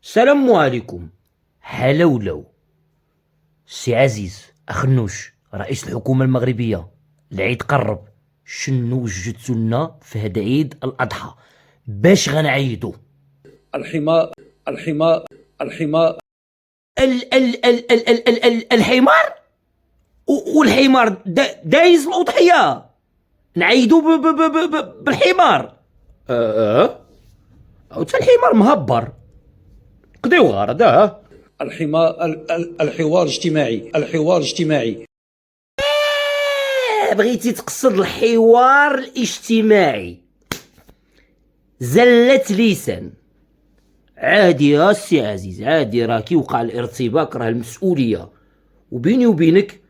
السلام عليكم. حلولو سي عزيز أخنوش رئيس الحكومة المغربية، العيد قرب، شنو وجدتو لنا في هذا عيد الأضحى باش غنعيدو؟ الحمار الحمار الحمار الحمار والحمار دايز الأضحية نعيدو بالحمار. تا الحمار مهبر قضيو غرض. الحوار الاجتماعي. بغيتي تقصد الحوار الاجتماعي، زلة لسان. عادي يا السي عزيز، عادي، راه كي وقع الارتباك راه المسؤوليه، وبيني وبينك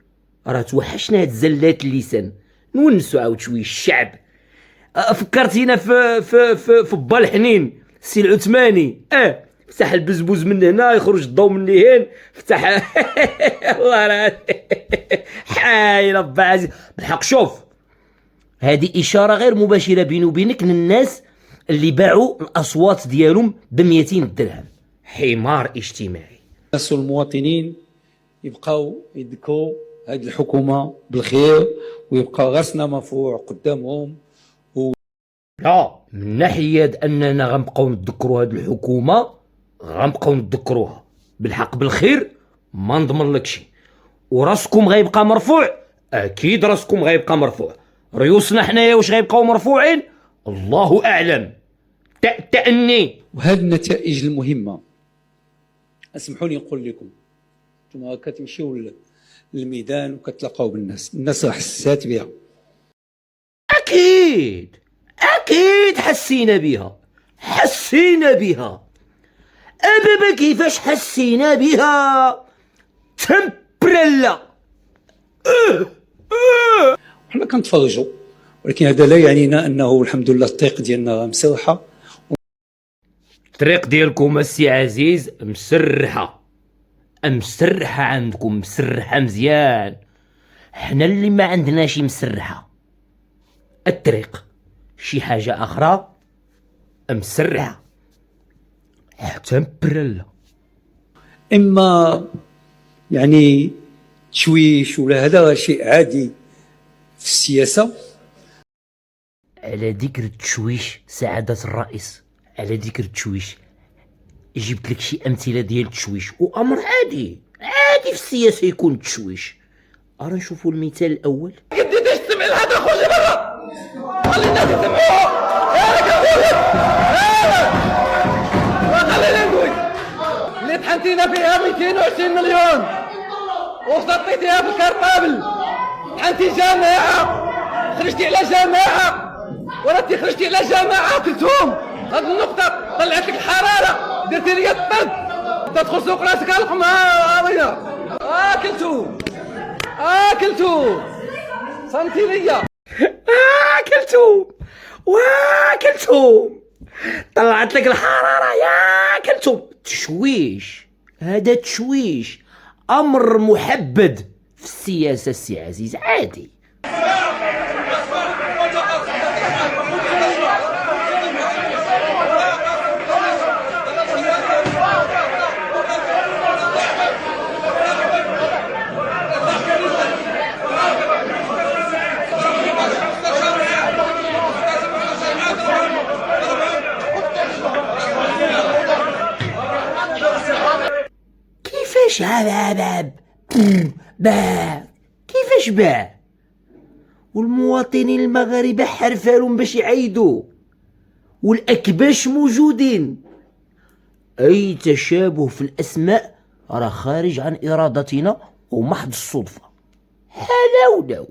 راه توحشنا هاد زلات اللسان، نونسو عاود شويه الشعب. فكرتينا في با الحنين السي العثماني، فتح البزبوز من هنا يخرج الضو من لهين، فتح الله راه حايل با عزيز بالحق. شوف، هذه اشاره غير مباشره بيني وبينك للناس اللي باعوا الاصوات ديالهم ب 200 درهم. حمار اجتماعي. الناس والمواطنين يبقاو يذكروا هذه الحكومه بالخير، ويبقى غرسنا مرفوع قدامهم. لا، من ناحيه اننا غنبقاو نذكروا هذه الحكومه، غنبقاو نذكروها بالحق بالخير، ما نضمن لك شي. وراسكم غيبقى مرفوع، اكيد راسكم غيبقى مرفوع. ريوسنا حنايا واش غيبقاو مرفوعين الله اعلم. تأني. وهذه النتائج المهمه، اسمحوا لي نقول لكم، انتم كتمشيو للميدان وكتلاقاو بالناس، الناس راه حسات بها. اكيد حسينا بها. أبابا كيفاش حسينا بها؟ تمبرلا. حنا كنتفرجوا، ولكن هذا لا يعنينا انه الحمد لله الطريق ديالنا مسرحه. الطريق ديالكم السي عزيز مسرحه عندكم، مسرحه مزيان. حنا اللي ما عندناش مسرحه، الطريق شي حاجه اخرى مسرحه حتى مبرله. اما يعني تشويش ولا هذا شيء عادي في السياسه. على ذكر التشويش سعادة الرئيس، على ذكر التشويش جبت لك شي امثله ديال التشويش، وامر عادي في السياسه يكون التشويش. ارا نشوفوا المثال الاول. قديتش تسمع الهضره، خرجي برا، خلي الناس يسمعوها. ياك اخويا، خلينا نقول اللي طحنتينا فيها 220 مليون وسطيتيها في الكرطابل. طحنتي جماعه، خرجتي على جماعه، وراتي خرجتي على جماعه كلتهم. هذه النقطه طلعت لك الحراره، درتي لي الطرد، تدخل سوق راسك على القمه. اكلتو صمتي ليا. واكلتهم طلعت لك الحراره يا كلتهم. تشويش، هذا تشويش، امر محبد في السياسه السي عزيز، عادي. كيفاش كيفاش باع والمواطنين المغاربه حرفالهم باش يعيدوا، والاكباش موجودين. اي تشابه في الاسماء راه خارج عن ارادتنا ومحض الصدفه. حلاولو.